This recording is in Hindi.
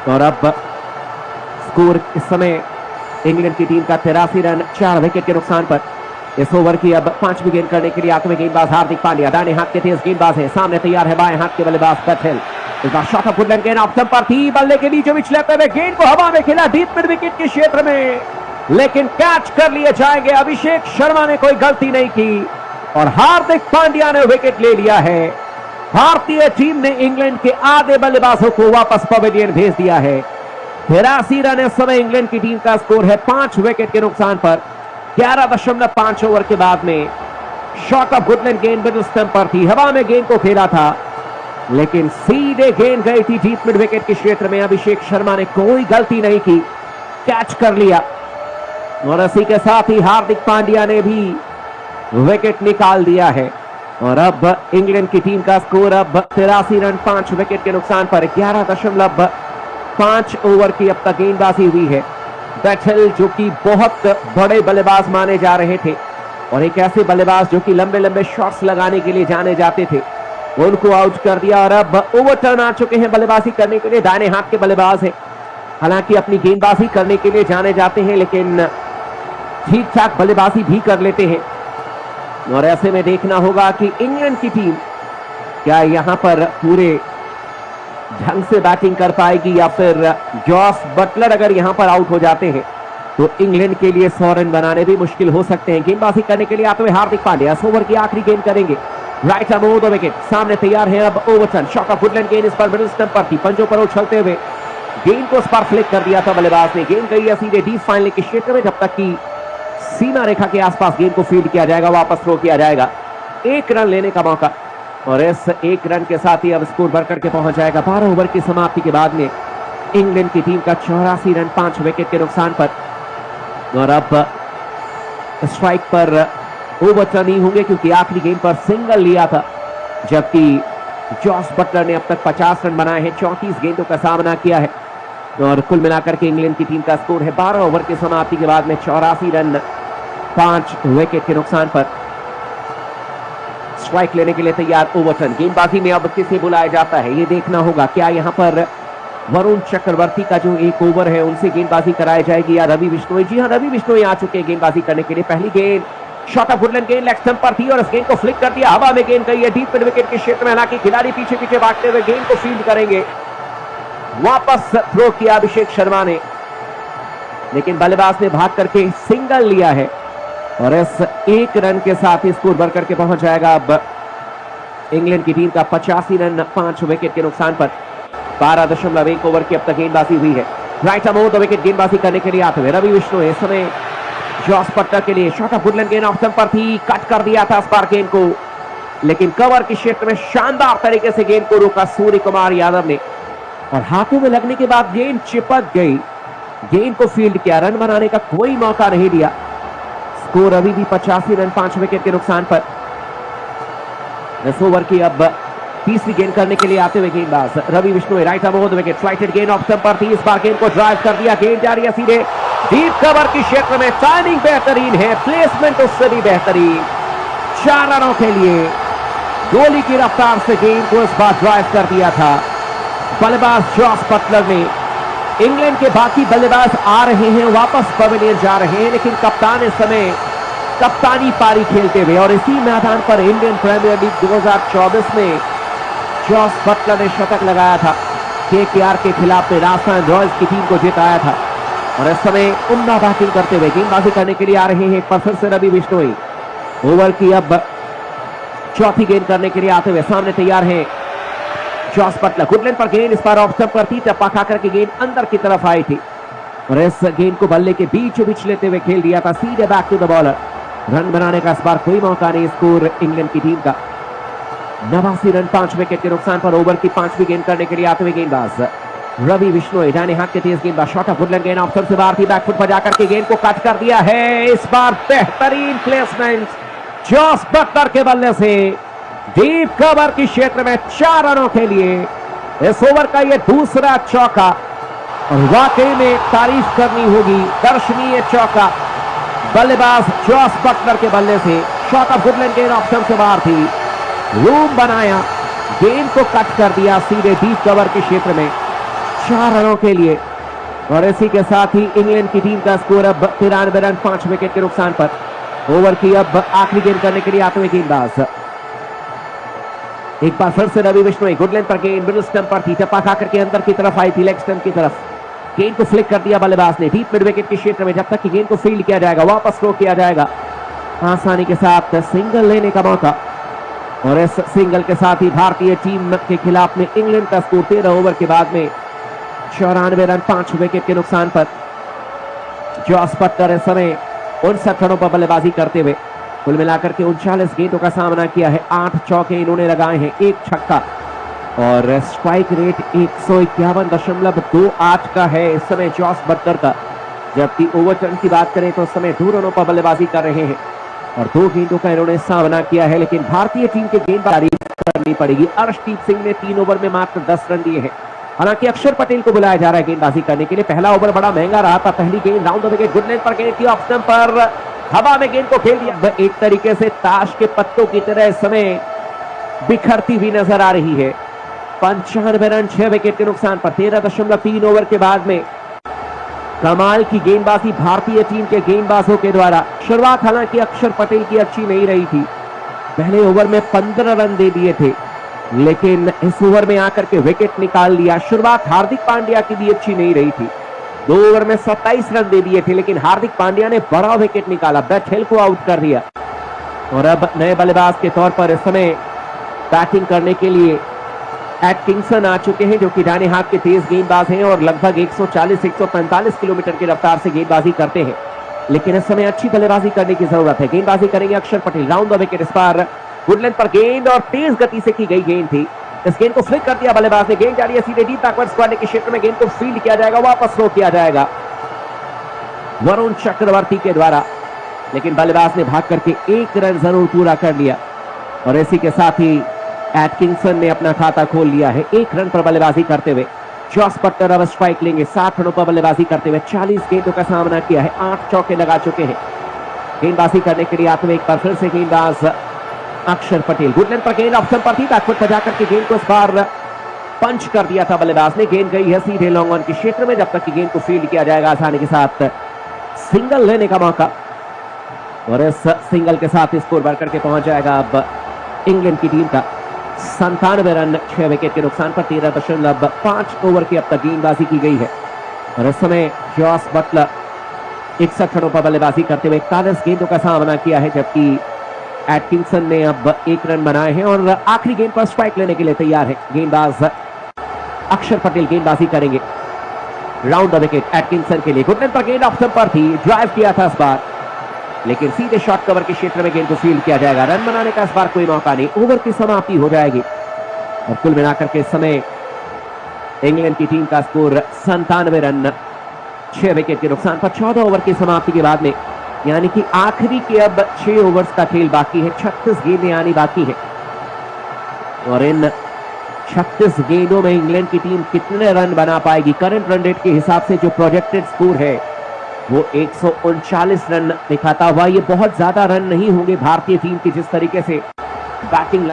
और अब स्कोर इस समय इंग्लैंड की टीम का 83 रन 4 विकेट के नुकसान पर। इस ओवर की अब 5वीं गेंद करने के लिए आते हुए गेंदबाज हार्दिक पांड्या, दाहिने हाथ के तेज गेंदबाज है, सामने तैयार है बाएं हाथ के बल्लेबाज बैटल। इस बार शॉट ऑफ वुडलैंड गेंद ऑफ स्टंप पर थी, बल्ले के बीचों बीच लेते हुए गेंद को हवा में खेला डीप मिड विकेट के क्षेत्र में, लेकिन कैच कर लिए जाएंगे। अभिषेक शर्मा ने कोई गलती नहीं की और हार्दिक पांड्या ने विकेट ले लिया है। भारतीय टीम ने इंग्लैंड के आधे बल्लेबाजों को वापस पवेलियन भेज दिया है। 83 रन इस समय इंग्लैंड की टीम का स्कोर है 5 विकेट के नुकसान पर। 11.5 ओवर के बाद में शॉट ऑफ वुडलैंड गेंद मिडल स्टंप पर थी, हवा में गेंद को खेला था, लेकिन सीधे गेंद गई थी डीप मिड विकेट के क्षेत्र में। अभिषेक शर्मा ने कोई गलती नहीं की, कैच कर लिया और इसी के साथ ही हार्दिक पांड्या ने भी विकेट निकाल दिया है। और अब इंग्लैंड की टीम का स्कोर अब 83 रन 5 विकेट के नुकसान पर। 11.5 ओवर की अब तक गेंदबाजी हुई है। बैटल जो कि बहुत बड़े बल्लेबाज माने जा रहे थे और एक ऐसे बल्लेबाज जो कि लंबे लंबे शॉट्स लगाने के लिए जाने जाते थे, उनको आउट कर दिया। और अब ओवरटर्न आ चुके हैं बल्लेबाजी करने के लिए, दाहिने हाथ के बल्लेबाज हैं, हालांकि अपनी गेंदबाजी करने के लिए जाने जाते हैं लेकिन ठीक ठाक बल्लेबाजी भी कर लेते हैं। और ऐसे में देखना होगा कि इंग्लैंड की टीम क्या यहां पर पूरे ढंग से बैटिंग कर पाएगी या फिर जॉस बटलर अगर यहां पर आउट हो जाते हैं तो इंग्लैंड के लिए 100 रन बनाने भी मुश्किल हो सकते हैं। गेंदबाजी करने के लिए आते हुए हार्दिक पांड्या इस ओवर की आखिरी गेंद करेंगे, right arm over the wicket, सामने तैयार है अब ओवरटर्न। शॉट ऑफ वुडलैंड गेंद इस पर मिडिल स्टंप पर थी, पंजों पर उछलते हुए गेंद को इस पर फ्लिक कर दिया था बल्लेबाज ने। गेंद गई है सीधे डीप फाइनल के क्षेत्र में, जब तक की सीमा रेखा के आसपास गेंद को फील्ड किया जाएगा, वापस थ्रो किया जाएगा। 1 रन लेने का मौका और इस 1 रन के साथ ही अब स्कोर बढ़कर के पहुंच जाएगा 12 ओवर की समाप्ति के बाद में इंग्लैंड की टीम का 84 रन 5 विकेट के नुकसान पर। और अब स्ट्राइक पर ओवरटर्न नहीं होंगे क्योंकि आखिरी गेंद पर सिंगल लिया था, जबकि जॉस बटलर ने अब तक 50 रन बनाए हैं, 34 गेंदों का सामना किया है। और कुल मिलाकर के इंग्लैंड की टीम का स्कोर है 12 ओवर की समाप्ति के बाद में 84 रन 5 विकेट के नुकसान पर। स्ट्राइक लेने के लिए तैयार ओवरटर्न, गेंदबाजी में अब किसे बुलाया जाता है ये देखना होगा। क्या यहां पर वरुण चक्रवर्ती का जो 1 ओवर है उनसे गेंदबाजी कराई जाएगी या रवि बिश्नोई? जी हां, रवि बिश्नोई आ चुके हैं गेंदबाजी करने के लिए। पहली गेंद शॉट ऑफ वुडलैंड गेंद लेग स्टंप पर थी और इस गेंद को फ्लिक कर दिया, हवा में गेंद गई है डीप मिड विकेट के क्षेत्र में, हालांकि खिलाड़ी पीछे पीछे भागते हुए गेंद को फील्ड करेंगे। वापस थ्रो किया अभिषेक शर्मा ने, लेकिन बल्लेबाज ने भाग करके सिंगल लिया है और इस 1 रन के साथ ही स्कोर बढ़कर के पहुंच जाएगा अब इंग्लैंड की टीम का 85 रन 5 विकेट के नुकसान पर। 12.1 ओवर की अब तक गेंदबाजी हुई है। Right arm over the wicket गेंदबाजी करने के लिए आते हुए रवि बिश्नोई इस समय जॉस बटलर के लिए। शॉट ऑफ वुडलैंड गेंद ऑफ स्टंप पर थी, कट कर दिया था इस बार गेंद को, लेकिन कवर के क्षेत्र में शानदार तरीके से गेंद को रोका सूर्य कुमार यादव ने और हाथों में लगने के बाद गेंद चिपक गई, गेंद को फील्ड किया, रन बनाने का कोई मौका नहीं दिया। स्कोर अभी भी 85 रन 5 विकेट के नुकसान पर। इस ओवर की अब तीसरी गेंद करने के लिए आते हुए गेंदबाज Ravi Bishnoi, right arm over the wicket, flighted गेंद ऑफ स्टंप पर थी, इस बार गेंद को ड्राइव कर दिया, गेंद जा रही है सीधे डीप कवर के क्षेत्र में। टाइमिंग बेहतरीन है, प्लेसमेंट उससे भी बेहतरीन। 4 रनों के लिए गोली की रफ्तार से गेंद को इस बार ड्राइव कर दिया था बल्लेबाज जॉस बटलर ने। इंग्लैंड के बाकी बल्लेबाज आ रहे हैं, वापस पवेलियन जा रहे हैं, लेकिन कप्तान इस समय कप्तानी पारी खेलते हुए और इसी मैदान पर इंडियन प्रीमियर लीग 2024 में जॉस बटलर ने शतक लगाया था, केकेआर के खिलाफ में राजस्थान रॉयल्स की टीम को जिताया था। और इस समय उम्दा बैटिंग करते हुए गेंदबाजी करने के लिए आ रहे हैं एक बार फिर से रवि बिश्नोई। ओवर की अब चौथी गेंद करने के लिए आते हुए सामने तैयार है जॉस बटलर। वुडलैंड पर गेंद इस बार ऑफ स्टंप पर थी, टप्पा खाकर के गेंद अंदर की तरफ आई थी और इस गेंद को बल्ले के बीचों बीच लेते हुए खेल दिया था सीधे back to the bowler. Run बनाने का इस बार कोई मौका नहीं। स्कोर इंग्लैंड की टीम का 89 रन 5 विकेट के नुकसान पर। ओवर की 5वीं गेंद करने के लिए आते हुए गेंदबाज रवि बिश्नोई, दाहिने हाथ के तेज गेंदबाज, शॉट ऑफ वुडलैंड गेंद ऑफ स्टंप से बाहर थी, बैकफुट पर जाकर के गेंद को कट कर दिया है। इस बार बेहतरीन प्लेसमेंट जॉस बटलर के बल्ले से डीप कवर की क्षेत्र में 4 रनों के लिए। इस ओवर का यह दूसरा चौका और वाकई में तारीफ करनी होगी, दर्शनीय चौका बल्लेबाज जॉस बटलर के बल्ले से। शॉट ऑफ वुडलैंड गेंद ऑफ स्टंप से बाहर थी, रूम बनाया, गेंद को कट कर दिया सीधे डीप कवर के क्षेत्र में। 4 रनों के लिए। और इसी के साथ ही इंग्लैंड की टीम का स्कोर अब 93 रन 5 विकेट के नुकसान पर। ओवर की अब आखिरी गेंद करने के लिए आते हुए गेंदबाज, एक बार फिर से रवि बिश्नोई, गुड लेंथ पर गेंद मिडिल स्टंप पर थी, टप्पा खाकर के अंदर की तरफ आई थी, लेग स्टंप की तरफ। गेंद को फ्लिक कर दिया बल्लेबाज ने डीप मिड विकेट के क्षेत्र में। जब तक कि गेंद को फील्ड किया जाएगा, वापस थ्रो किया जाएगा, आसानी के साथ सिंगल लेने का मौका। और इस सिंगल के साथ ही भारतीय टीम के खिलाफ में इंग्लैंड का स्कोर 13 ओवर के बाद में 94 रन 5 विकेट के नुकसान पर। जॉस बटलर इस समय 59 रनों पर बल्लेबाजी करते हुए कुल मिलाकर के 39 गेंदों का सामना किया है। 8 चौके इन्होंने लगाए हैं, 1 छक्का, और स्ट्राइक रेट 151.28 का है इस समय जॉस बटलर का। जबकि ओवरटर्न की बात करें तो इस समय 2 रनों पर बल्लेबाजी कर रहे हैं और 2 गेंदों का इन्होंने सामना किया है। लेकिन भारतीय टीम के गेंदबाजी करनी पड़ेगी। अर्शदीप सिंह ने 3 ओवर में मात्र 10 रन दिए हैं। हालांकि अक्षर पटेल को बुलाया जा रहा है गेंदबाजी करने के लिए। पहला ओवर बड़ा महंगा रहा था। पहली गेंद round the wicket, good length पर गेंद थी, ऑफ स्टंप पर हवा में गेंद को खेल दिया। एक तरीके से ताश के पत्तों की तरह इस समय बिखरती हुई नजर आ रही है। 95 रन 6 विकेट के नुकसान पर 13.3 ओवर के बाद में कमाल की गेंदबाजी भारतीय टीम के गेंदबाजों के द्वारा। शुरुआत हालांकि अक्षर पटेल की अच्छी नहीं रही थी। पहले ओवर में 15 रन दे दिए थे, लेकिन इस ओवर में आकर के विकेट निकाल लिया। शुरुआत हार्दिक पांड्या की भी अच्छी नहीं रही थी। 2 ओवर में 27 रन दे दिए थे, लेकिन हार्दिक पांड्या ने बड़ा विकेट निकाला, बैट हिल को आउट कर दिया। और अब नए बल्लेबाज के तौर पर इस समय बैटिंग करने के लिए एटकिंसन आ चुके हैं, जो कि दाहिने हाथ के तेज गेंदबाज हैं और लगभग 140-145 किलोमीटर की रफ्तार से गेंदबाजी करते हैं। लेकिन इस समय अच्छी बल्लेबाजी करने की जरूरत है। गेंदबाजी करेंगे अक्षर पटेल, राउंड द विकेट, इस बार गुड लेंथ पर गेंद और तेज गति से की गई गेंद थी। इस गेंद को फ्लिक कर दिया बल्लेबाज ने। गेंद जा रही है सीधे डीप बैकवर्ड स्क्वायर के क्षेत्र में। गेंद को फील्ड किया जाएगा, वापस थ्रो किया जाएगा वरुण चक्रवर्ती के द्वारा। लेकिन बल्लेबाज ने भाग करके 1 रन जरूर पूरा कर लिया और इसी के साथ ही एटकिंसन ने अपना खाता खोल लिया है 1 रन पर बल्लेबाजी करते हुए। जॉस बटलर अब स्ट्राइक लेंगे 60 रनों पर बल्लेबाजी करते हुए। 40 गेंदों का सामना किया है, 8 चौके लगा चुके हैं। गेंदबाजी करने के लिए आते हुए एक बार फिर से गेंदबाज अक्षर पटेल, गुड लेंथ पर गेंद ऑप्शन पर थी, बैकफुट पर जाकर के गेंद को इस बार पंच कर दिया था बल्लेबाज ने। गेंद गई है सीधे लॉन्ग ऑन के क्षेत्र में। जब तक कि गेंद को फील्ड किया जाएगा, आसानी के साथ सिंगल लेने का मौका। और इस सिंगल के साथ स्कोर बढ़ करके पहुंच जाएगा अब इंग्लैंड की टीम का 97 रन 6 विकेट के नुकसान पर। 13.5 ओवर की अब तक गेंदबाजी की गई है और इस समय जॉस बटलर 61 रनों पर बल्लेबाजी करते हुए 41 गेंदों का सामना किया है। जबकि एटकिंसन ने अब 1 रन बनाए हैं और आखिरी गेंद पर स्ट्राइक लेने के लिए तैयार है गेंदबाज अक्षर पटेल। गेंदबाजी करेंगे राउंड द विकेट एटकिंसन के लिए। गुड लेंथ पर गेंद ऑप्शन पर थी, ड्राइव किया था इस बार, लेकिन सीधे शॉर्ट कवर के क्षेत्र में गेंद को फील्ड किया जाएगा। रन बनाने का इस बार कोई मौका नहीं। ओवर की समाप्ति हो जाएगी और कुल मिलाकर के इस समय इंग्लैंड की टीम का स्कोर 97 रन 6 विकेट के नुकसान पर। 14 ओवर की समाप्ति के बाद में, यानी कि आखिरी के अब 6 ओवर्स का खेल बाकी है। 36 गेंदें आनी बाकी है और इन 36 गेंदों में इंग्लैंड की टीम कितने रन बना पाएगी। करंट रन रेट के हिसाब से जो प्रोजेक्टेड स्कोर है वो 139 रन दिखाता हुआ। ये बहुत ज्यादा रन नहीं होंगे भारतीय टीम की, जिस तरीके से बैटिंग